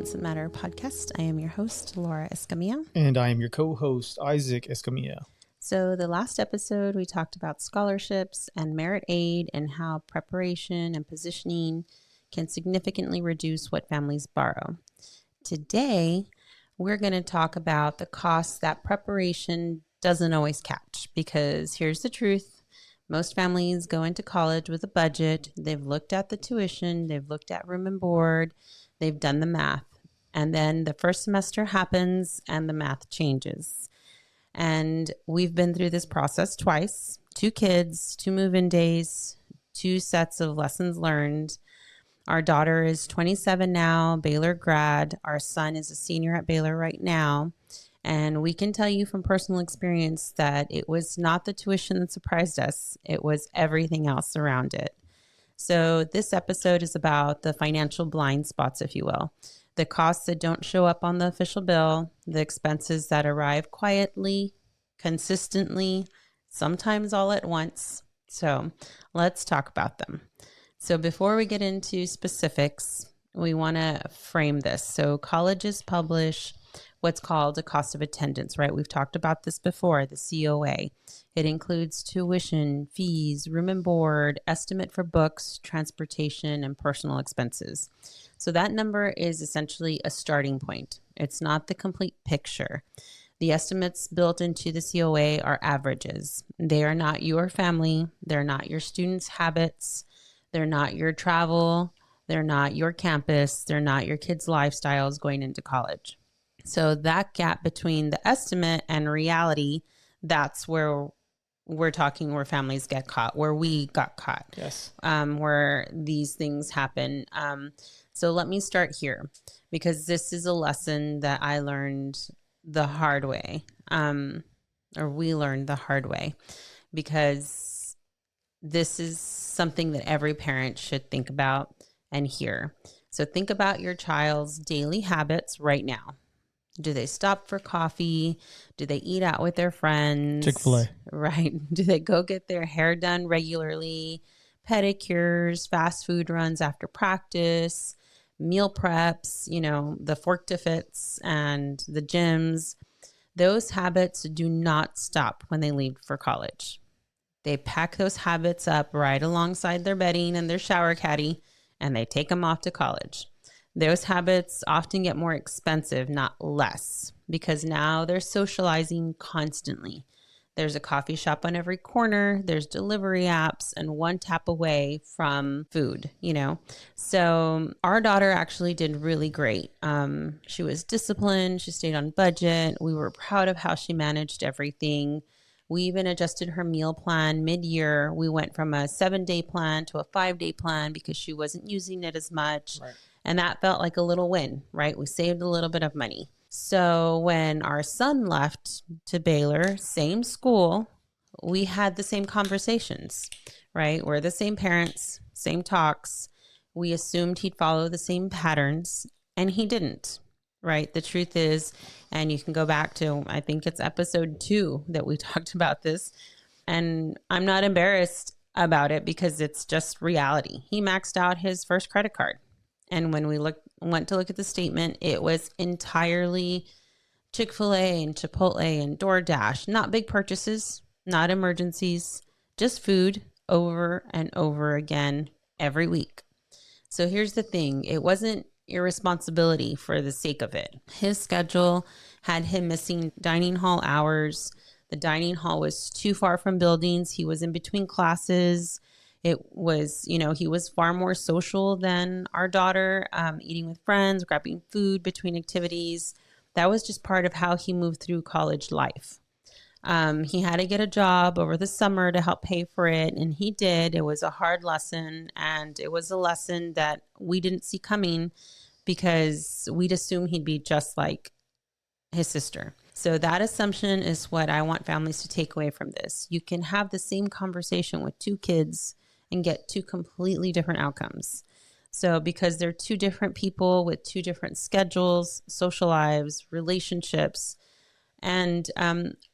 Mindset Matter podcast. I am your host, Laura Escamilla. And I am your co-host, Isaac Escamilla. So the last episode, we talked about scholarships and merit aid and how preparation and positioning can significantly reduce what families borrow. Today, we're going to talk about the costs that preparation doesn't always catch, because here's the truth. Most families go into college with a budget. They've looked at the tuition, they've looked at room and board, they've done the math. And then the first semester happens and the math changes. And we've been through this process twice: 2 kids, 2 move-in days, 2 sets of lessons learned. Our daughter is 27 now, Baylor grad. Our son is a senior at Baylor right now. And we can tell you from personal experience that it was not the tuition that surprised us. It was everything else around it. So this episode is about the financial blind spots, if you will. The costs that don't show up on the official bill, the expenses that arrive quietly, consistently, sometimes all at once. So let's talk about them. So before we get into specifics, we want to frame this. So colleges publish what's called a cost of attendance, right? We've talked about this before, the COA. It includes tuition, fees, room and board, estimate for books, transportation, and personal expenses. So that number is essentially a starting point. It's not the complete picture. The estimates built into the COA are averages. They are not your family. They're not your students' habits. They're not your travel. They're not your campus. They're not your kids' lifestyles going into college. So that gap between the estimate and reality, that's where we're talking where families get caught, where we got caught. Yes. Where these things happen. So let me start here, because this is a lesson that I learned the hard way, or we learned the hard way, because this is something that every parent should think about and hear. So think about your child's daily habits right now. Do they stop for coffee? Do they eat out with their friends? Chick-fil-A. Right. Do they go get their hair done regularly? Pedicures, fast food runs after practice, meal preps, the fork to fits and the gyms. Those habits do not stop when they leave for college. They pack those habits up right alongside their bedding and their shower caddy, and they take them off to college. Those habits often get more expensive, not less, because now they're socializing constantly. There's a coffee shop on every corner. There's delivery apps and one tap away from food, So our daughter actually did really great. She was disciplined. She stayed on budget. We were proud of how she managed everything. We even adjusted her meal plan mid-year. We went from a 7-day plan to a 5-day plan because she wasn't using it as much. Right. And that felt like a little win, right? We saved a little bit of money. So when our son left to Baylor, same school, we had the same conversations, right? We're the same parents, same talks. We assumed he'd follow the same patterns, and he didn't, right? The truth is, and you can go back to, I think it's episode 2 that we talked about this, and I'm not embarrassed about it because it's just reality. He maxed out his first credit card. And when we went to look at the statement, it was entirely Chick-fil-A and Chipotle and DoorDash. Not big purchases, not emergencies, just food over and over again every week. So here's the thing. It wasn't irresponsibility for the sake of it. His schedule had him missing dining hall hours. The dining hall was too far from buildings. He was in between classes. It was, he was far more social than our daughter, eating with friends, grabbing food between activities. That was just part of how he moved through college life. He had to get a job over the summer to help pay for it, and he did. It was a hard lesson, and it was a lesson that we didn't see coming because we'd assume he'd be just like his sister. So that assumption is what I want families to take away from this. You can have the same conversation with 2 kids and get 2 completely different outcomes. So because they're 2 different people with 2 different schedules, social lives, relationships, and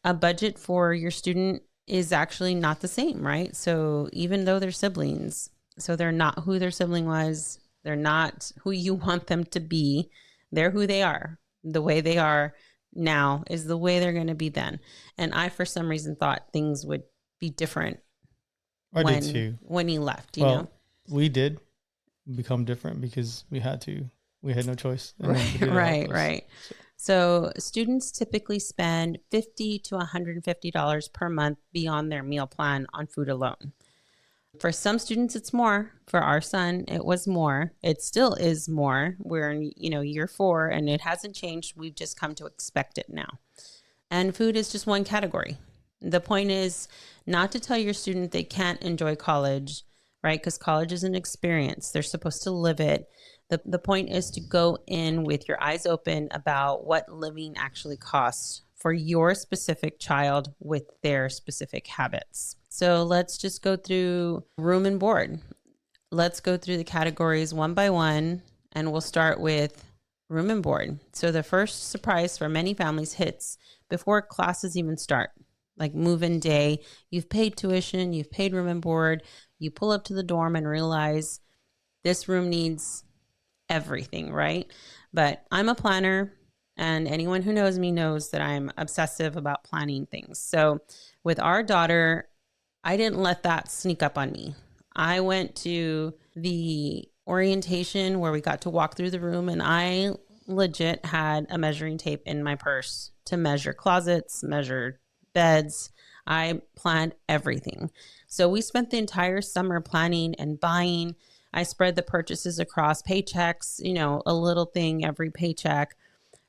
a budget for your student is actually not the same, right? So even though they're siblings, so they're not who their sibling was, they're not who you want them to be, They're who they are. The way they are now is the way they're going to be then. And I, for some reason, thought things would be different I did too. when he left, you know? We did become different because we had to. We had no choice. Right. So students typically spend $50 to $150 per month beyond their meal plan on food alone. For some students, it's more. For our son, it was more. It still is more. We're in, year 4, and it hasn't changed. We've just come to expect it now. And food is just one category. The point is not to tell your student they can't enjoy college, right? Because college is an experience. They're supposed to live it. The point is to go in with your eyes open about what living actually costs for your specific child with their specific habits. So let's just go through room and board. Let's go through the categories one by one, and we'll start with room and board. So the first surprise for many families hits before classes even start, like move-in day. You've paid tuition, you've paid room and board. You pull up to the dorm and realize this room needs everything, right? But I'm a planner, and anyone who knows me knows that I'm obsessive about planning things. So with our daughter, I didn't let that sneak up on me. I went to the orientation where we got to walk through the room, and I legit had a measuring tape in my purse to measure closets, measure beds. I planned everything. So we spent the entire summer planning and buying. I spread the purchases across paychecks, a little thing every paycheck,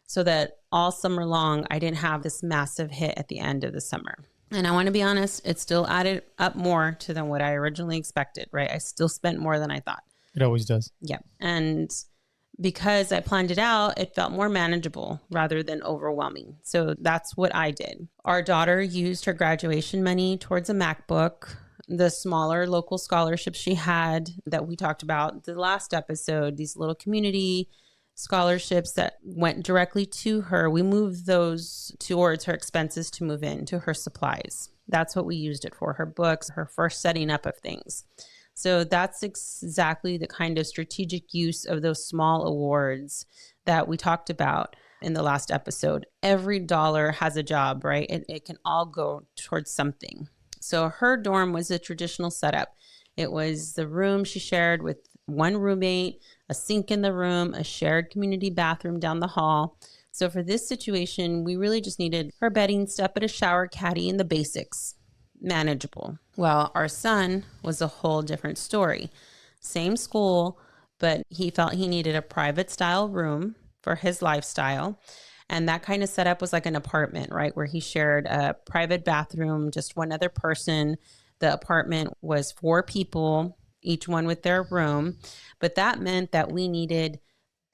so that all summer long, I didn't have this massive hit at the end of the summer. And I want to be honest, it still added up more to than what I originally expected, right? I still spent more than I thought. It always does. Yeah. And because I planned it out, it felt more manageable rather than overwhelming. So that's what I did. Our daughter used her graduation money towards a MacBook. The smaller local scholarships she had that we talked about the last episode, these little community scholarships that went directly to her, we moved those towards her expenses to move into her supplies. That's what we used it for, her books, her first setting up of things. So that's exactly the kind of strategic use of those small awards that we talked about in the last episode. Every dollar has a job, right? It can all go towards something. So her dorm was a traditional setup. It was the room she shared with one roommate, a sink in the room, a shared community bathroom down the hall. So for this situation, we really just needed her bedding, step at a shower caddy, and the basics. Manageable. Well, our son was a whole different story. Same school, but he felt he needed a private style room for his lifestyle. And that kind of setup was like an apartment, right? Where he shared a private bathroom, just one other person. The apartment was 4 people, each one with their room. But that meant that we needed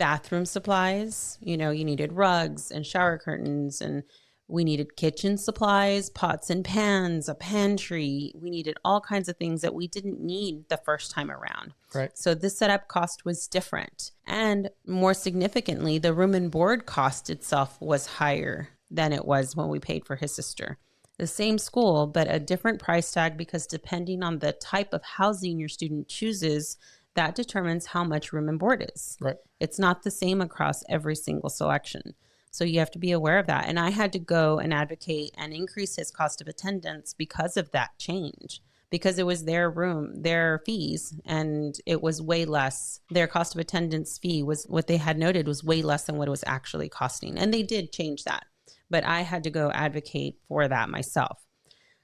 bathroom supplies. You needed rugs and shower curtains, and we needed kitchen supplies, pots and pans, a pantry. We needed all kinds of things that we didn't need the first time around. Right. So this setup cost was different. And more significantly, the room and board cost itself was higher than it was when we paid for his sister. The same school, but a different price tag, because depending on the type of housing your student chooses, that determines how much room and board is. Right. It's not the same across every single selection. So you have to be aware of that. And I had to go and advocate and increase his cost of attendance because of that change, because it was their room, their fees, and it was way less. Their cost of attendance fee was what they had noted was way less than what it was actually costing. And they did change that, but I had to go advocate for that myself.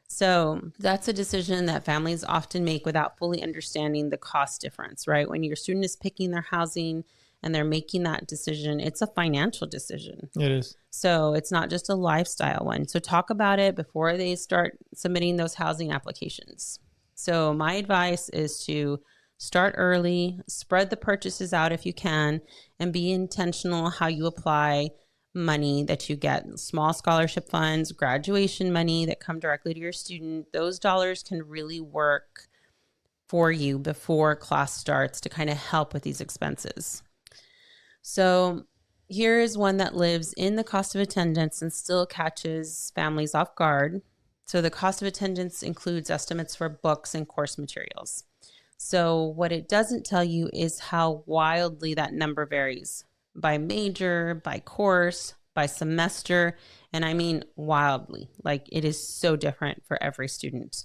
So that's a decision that families often make without fully understanding the cost difference, right? When your student is picking their housing and they're making that decision, it's a financial decision. It is. So it's not just a lifestyle one. So talk about it before they start submitting those housing applications. So my advice is to start early, spread the purchases out if you can, and be intentional how you apply money that you get. Small scholarship funds, graduation money that come directly to your student. Those dollars can really work for you before class starts to kind of help with these expenses. So here is one that lives in the cost of attendance and still catches families off guard. So the cost of attendance includes estimates for books and course materials. So what it doesn't tell you is how wildly that number varies by major, by course, by semester. And I mean wildly. Like, it is so different for every student.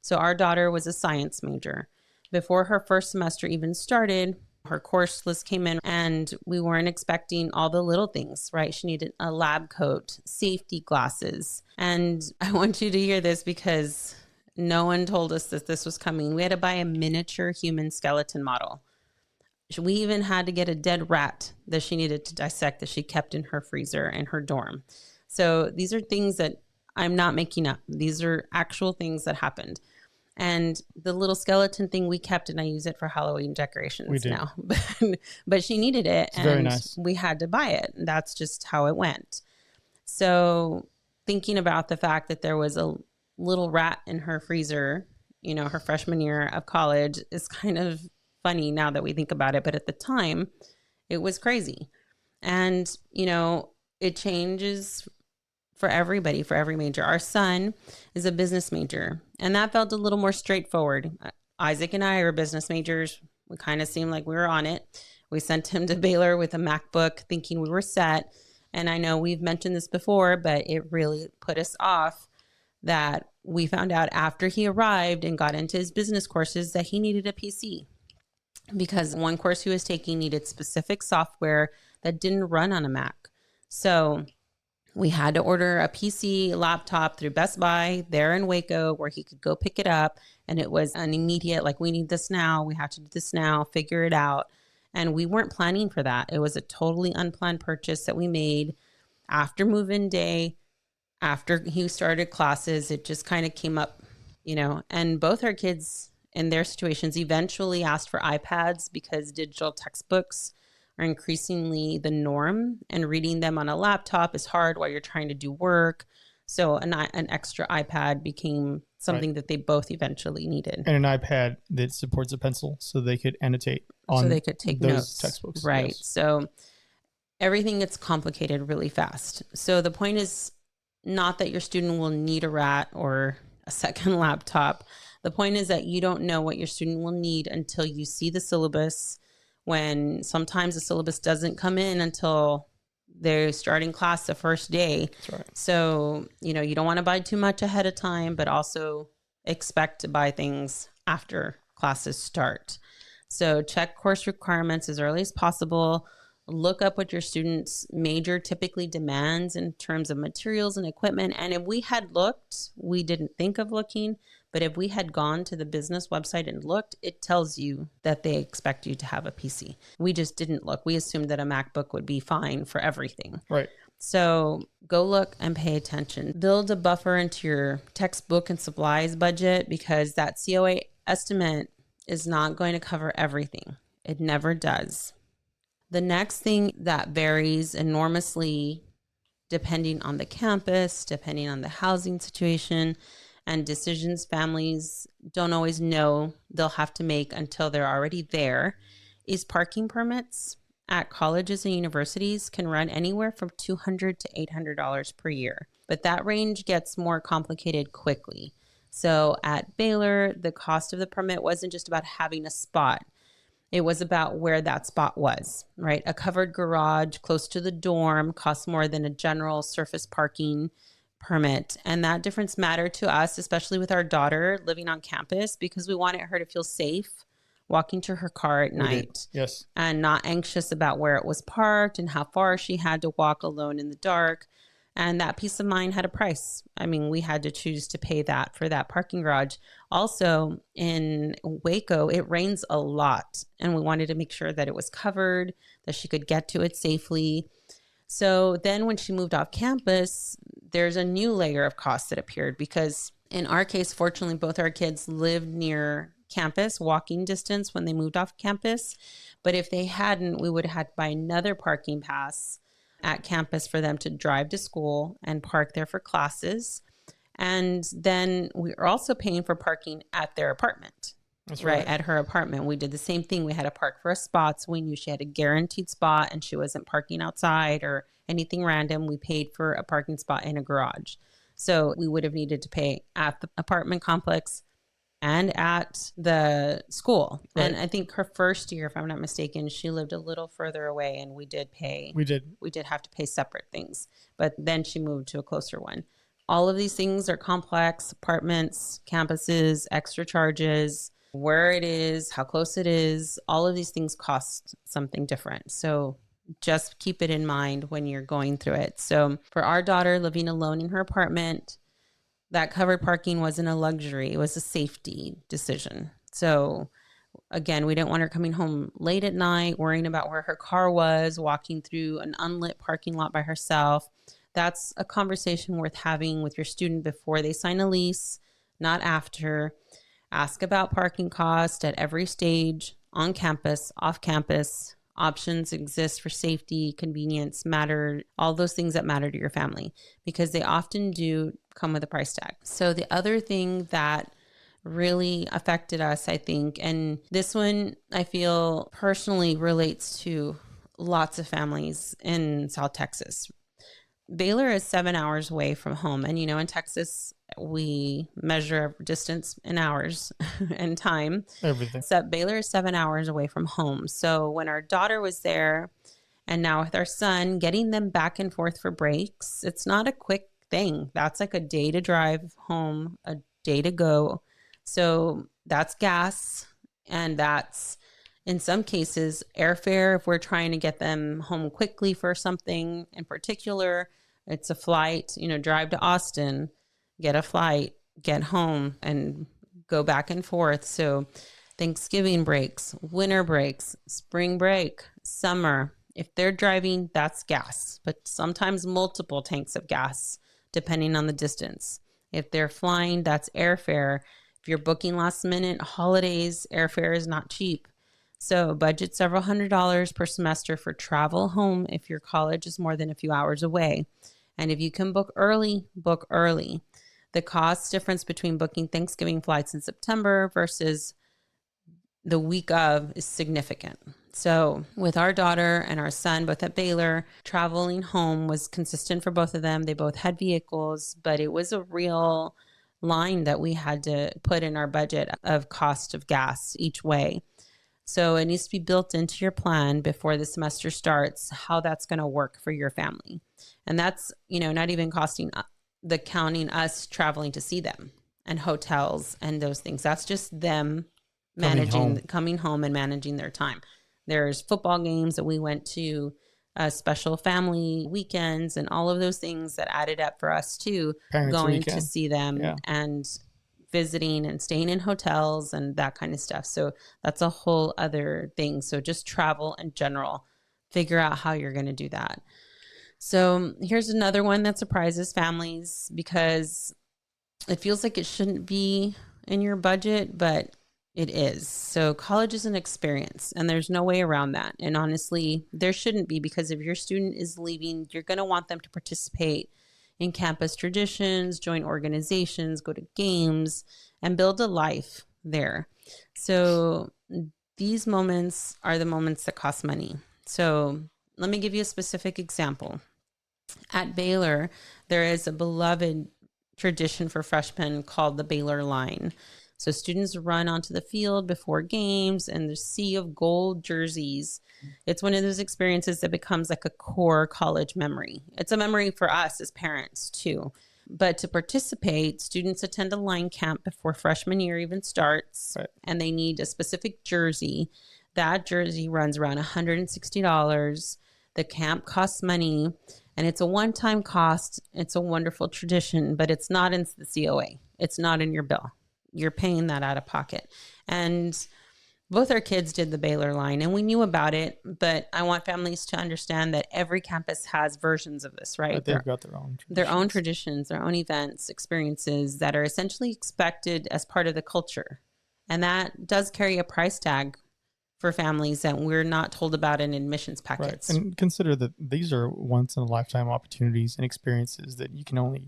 So our daughter was a science major. Before her first semester even started, her course list came in and we weren't expecting all the little things, right? She needed a lab coat, safety glasses. And I want you to hear this because no one told us that this was coming. We had to buy a miniature human skeleton model. We even had to get a dead rat that she needed to dissect that she kept in her freezer in her dorm. So these are things that I'm not making up. These are actual things that happened. And the little skeleton thing we kept, and I use it for Halloween decorations now. But she needed it, it's very nice. We had to buy it. And that's just how it went. So thinking about the fact that there was a little rat in her freezer, you know, her freshman year of college is kind of funny now that we think about it. But at the time, it was crazy. And, you know, it changes for everybody, for every major. Our son is a business major, and that felt a little more straightforward. Isaac and I are business majors. We kind of seemed like we were on it. We sent him to Baylor with a MacBook thinking we were set. And I know we've mentioned this before, but it really put us off that we found out after he arrived and got into his business courses that he needed a PC because one course he was taking needed specific software that didn't run on a Mac. So we had to order a PC laptop through Best Buy there in Waco where he could go pick it up. And it was an immediate, like, we need this now. We have to do this now, figure it out. And we weren't planning for that. It was a totally unplanned purchase that we made after move-in day, after he started classes. It just kind of came up, you know, and both our kids in their situations eventually asked for iPads because digital textbooks are increasingly the norm, and reading them on a laptop is hard while you're trying to do work. So an extra iPad became something that they both eventually needed. And an iPad that supports a pencil so they could annotate on so they could take those notes. Textbooks. Right. Yes. So everything gets complicated really fast. So the point is not that your student will need a rat or a second laptop. The point is that you don't know what your student will need until you see the syllabus, when sometimes the syllabus doesn't come in until they're starting class the first day. That's right. So, you know, you don't want to buy too much ahead of time, but also expect to buy things after classes start. So check course requirements as early as possible. Look up what your student's major typically demands in terms of materials and equipment. And if we had looked, we didn't think of looking, but if we had gone to the business website and looked, it tells you that they expect you to have a PC. We just didn't look. We assumed that a MacBook would be fine for everything. Right. So go look and pay attention. Build a buffer into your textbook and supplies budget because that COA estimate is not going to cover everything. It never does. The next thing that varies enormously depending on the campus, depending on the housing situation, and decisions families don't always know they'll have to make until they're already there, is parking permits at colleges and universities can run anywhere from $200 to $800 per year. But that range gets more complicated quickly. So at Baylor, the cost of the permit wasn't just about having a spot. It was about where that spot was, right? A covered garage close to the dorm costs more than a general surface parking permit. And that difference mattered to us, especially with our daughter living on campus, because we wanted her to feel safe walking to her car at night. Yes. And not anxious about where it was parked and how far she had to walk alone in the dark. And that peace of mind had a price. I mean, we had to choose to pay that for that parking garage. Also, in Waco, it rains a lot. And we wanted to make sure that it was covered, that she could get to it safely. So then when she moved off campus, there's a new layer of cost that appeared because in our case, fortunately, both our kids lived near campus, walking distance when they moved off campus. But if they hadn't, we would have had to buy another parking pass at campus for them to drive to school and park there for classes. And then we were also paying for parking at their apartment. That's right. At her apartment. We did the same thing. We had to park for a spot. So we knew she had a guaranteed spot and she wasn't parking outside or anything random. We paid for a parking spot in a garage. So we would have needed to pay at the apartment complex and at the school. Right. And I think her first year, if I'm not mistaken, she lived a little further away, and we did have to pay separate things, but then she moved to a closer one. All of these things are complex: apartments, campuses, extra charges, where it is, how close it is. All of these things cost something different. So just keep it in mind when you're going through it. So for our daughter living alone in her apartment, that covered parking wasn't a luxury. It was a safety decision. So again, we didn't want her coming home late at night, worrying about where her car was, walking through an unlit parking lot by herself. That's a conversation worth having with your student before they sign a lease, not after. Ask about parking cost at every stage, on campus, off campus. Options exist for safety, convenience, matter, all those things that matter to your family, because they often do come with a price tag. So the other thing that really affected us, I think, and this one I feel personally relates to lots of families in South Texas. Baylor is 7 hours away from home. And, in Texas, we measure distance in hours and time. Everything. So Baylor is 7 hours away from home. So when our daughter was there, and now with our son, getting them back and forth for breaks, it's not a quick thing. That's like a day to drive home, a day to go. So that's gas, and that's, in some cases, airfare. If we're trying to get them home quickly for something in particular, it's a flight, drive to Austin, get a flight, get home, and go back and forth. So Thanksgiving breaks, winter breaks, spring break, summer. If they're driving, that's gas, but sometimes multiple tanks of gas, depending on the distance. If they're flying, that's airfare. If you're booking last minute, holidays, airfare is not cheap. So budget several $100s per semester for travel home if your college is more than a few hours away. And if you can book early, book early. The cost difference between booking Thanksgiving flights in September versus the week of is significant. So with our daughter and our son, both at Baylor, traveling home was consistent for both of them. They both had vehicles, but it was a real line that we had to put in our budget of cost of gas each way. So it needs to be built into your plan before the semester starts, how that's going to work for your family. And that's, not even counting us traveling to see them and hotels and those things. That's just them coming home and managing their time. There's football games that we went to, special family weekends, and all of those things that added up for us too, going to see them and visiting and staying in hotels and that kind of stuff. So that's a whole other thing. So just travel in general, figure out how you're going to do that. So here's another one that surprises families because it feels like it shouldn't be in your budget, but it is. So college is an experience, and there's no way around that. And honestly, there shouldn't be, because if your student is leaving, you're going to want them to participate in campus traditions, join organizations, go to games, and build a life there. So these moments are the moments that cost money. So let me give you a specific example. At Baylor, there is a beloved tradition for freshmen called the Baylor Line. So students run onto the field before games and the sea of gold jerseys. It's one of those experiences that becomes like a core college memory. It's a memory for us as parents too. But to participate, students attend a line camp before freshman year even starts, right, and they need a specific jersey. That jersey runs around $160. The camp costs money, and it's a one-time cost. It's a wonderful tradition, but it's not in the COA. It's not in your bill. You're paying that out of pocket. And both our kids did the Baylor Line, and we knew about it, but I want families to understand that every campus has versions of this, right? But they've got their own traditions, their own events, experiences that are essentially expected as part of the culture. And that does carry a price tag for families that we're not told about in admissions packets. Right. And consider that these are once in a lifetime opportunities and experiences that you can only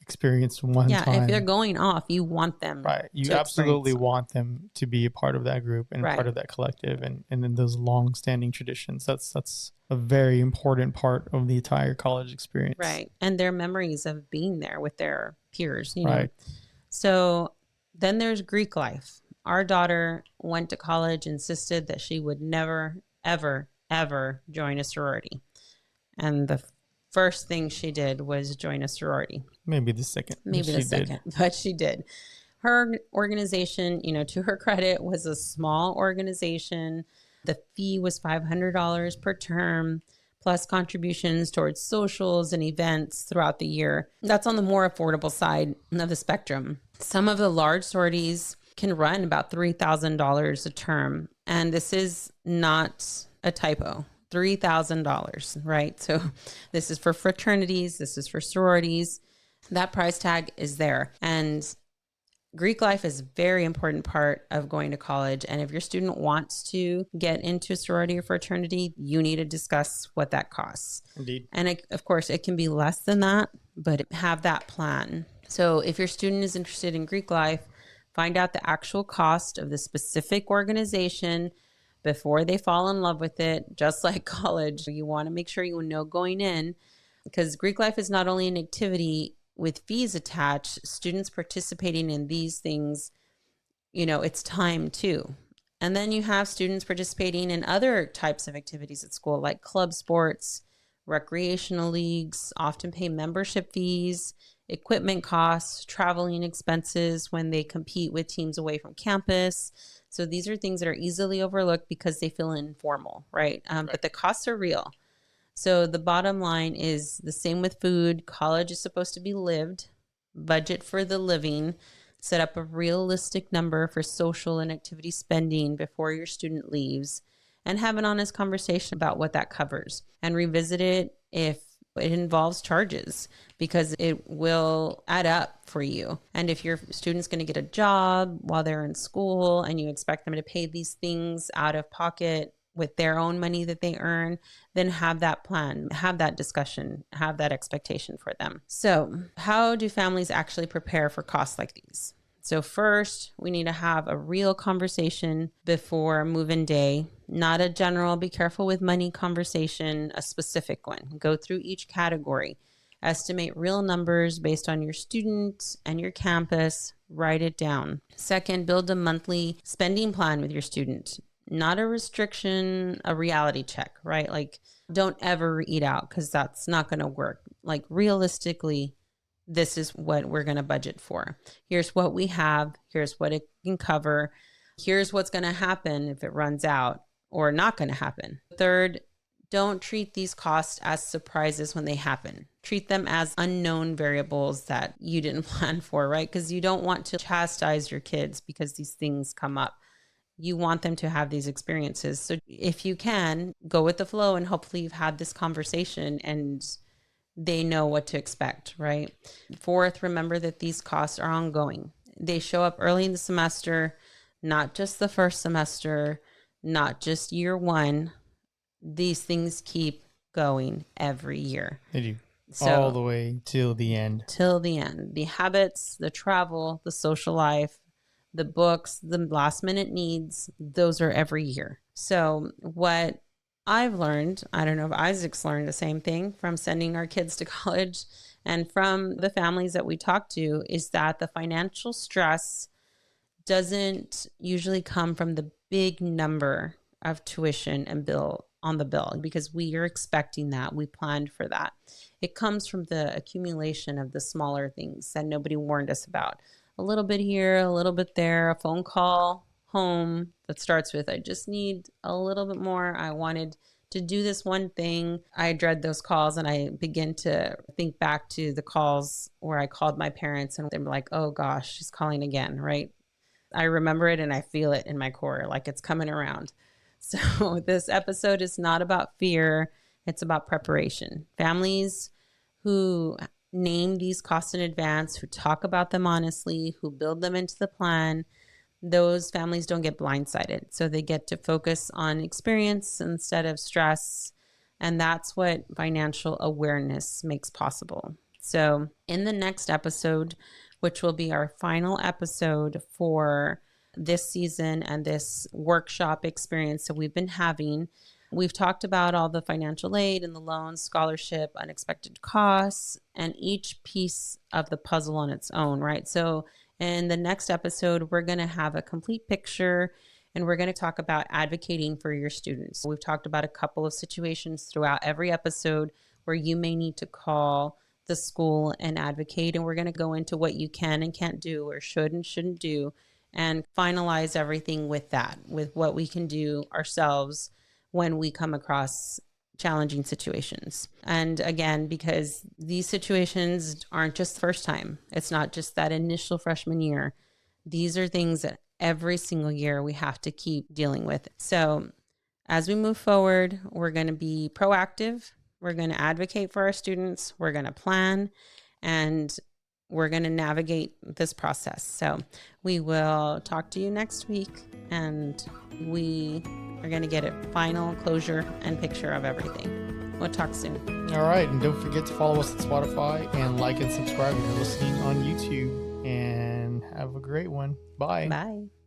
experience one time. Yeah, if they're going off, you want them. Right. You absolutely want them to be a part of that group and part of that collective and then those long-standing traditions. That's a very important part of the entire college experience. Right. And their memories of being there with their peers, you know. Right. So Then there's Greek life. Our daughter went to college, insisted that she would never, ever, ever join a sorority. And the first thing she did was join a sorority. Maybe the second. But she did. Her organization, to her credit, was a small organization. The fee was $500 per term, plus contributions towards socials and events throughout the year. That's on the more affordable side of the spectrum. Some of the large sororities can run about $3,000 a term. And this is not a typo. $3,000, right? So this is for fraternities. This is for sororities. That price tag is there. And Greek life is a very important part of going to college. And if your student wants to get into a sorority or fraternity, you need to discuss what that costs. Indeed. And of course, it can be less than that, but have that plan. So if your student is interested in Greek life, find out the actual cost of the specific organization before they fall in love with it. Just like college, you want to make sure you know going in, because Greek life is not only an activity with fees attached. Students participating in these things, it's time too. And then you have students participating in other types of activities at school, like club sports, recreational leagues, often pay membership fees, equipment costs, traveling expenses when they compete with teams away from campus. So these are things that are easily overlooked because they feel informal, right? But the costs are real. So the bottom line is the same with food. College is supposed to be lived. Budget for the living. Set up a realistic number for social and activity spending before your student leaves. And have an honest conversation about what that covers. And revisit it if it involves charges, because it will add up for you. And if your student's going to get a job while they're in school and you expect them to pay these things out of pocket with their own money that they earn, then have that plan, have that discussion, have that expectation for them. So how do families actually prepare for costs like these? So first, we need to have a real conversation before move-in day, not a general be careful with money conversation, a specific one. Go through each category. Estimate real numbers based on your student and your campus. Write it down. Second, build a monthly spending plan with your student. Not a restriction, a reality check, right? Like, don't ever eat out, because that's not going to work. Like, realistically, this is what we're going to budget for. Here's what we have. Here's what it can cover. Here's what's going to happen if it runs out or not going to happen. Third, don't treat these costs as surprises when they happen. Treat them as unknown variables that you didn't plan for, right? Because you don't want to chastise your kids because these things come up. You want them to have these experiences. So if you can, go with the flow, and hopefully you've had this conversation and they know what to expect, right? Fourth, remember that these costs are ongoing. They show up early in the semester, not just the first semester, not just year one. These things keep going every year. They do. So, all the way till the end. Till the end. The habits, the travel, the social life, the books, the last minute needs, those are every year. So what I've learned, I don't know if Isaac's learned the same thing from sending our kids to college and from the families that we talk to, is that the financial stress doesn't usually come from the big number of tuition and bill on the bill, because we are expecting that. We planned for that. It comes from the accumulation of the smaller things that nobody warned us about. A little bit here, a little bit there, a phone call home that starts with, I just need a little bit more. I wanted to do this one thing. I dread those calls, and I begin to think back to the calls where I called my parents and they're like, oh gosh, she's calling again, right? I remember it and I feel it in my core, like it's coming around. So this episode is not about fear. It's about preparation. Families who name these costs in advance, who talk about them honestly, who build them into the plan, those families don't get blindsided. So they get to focus on experience instead of stress. And that's what financial awareness makes possible. So in the next episode, which will be our final episode for this season and this workshop experience that we've been having, we've talked about all the financial aid and the loans, scholarship, unexpected costs, and each piece of the puzzle on its own, right? So In the next episode, we're going to have a complete picture and we're going to talk about advocating for your students. We've talked about a couple of situations throughout every episode where you may need to call the school and advocate. And we're going to go into what you can and can't do or should and shouldn't do and finalize everything with that, with what we can do ourselves when we come across challenging situations. And again, because these situations aren't just first time, it's not just that initial freshman year. These are things that every single year we have to keep dealing with. So as we move forward, we're going to be proactive. We're going to advocate for our students. We're going to plan, and we're going to navigate this process. So we will talk to you next week, and we are going to get a final closure and picture of everything. We'll talk soon. All right. And don't forget to follow us on Spotify and like and subscribe if you're listening on YouTube. And have a great one. Bye. Bye.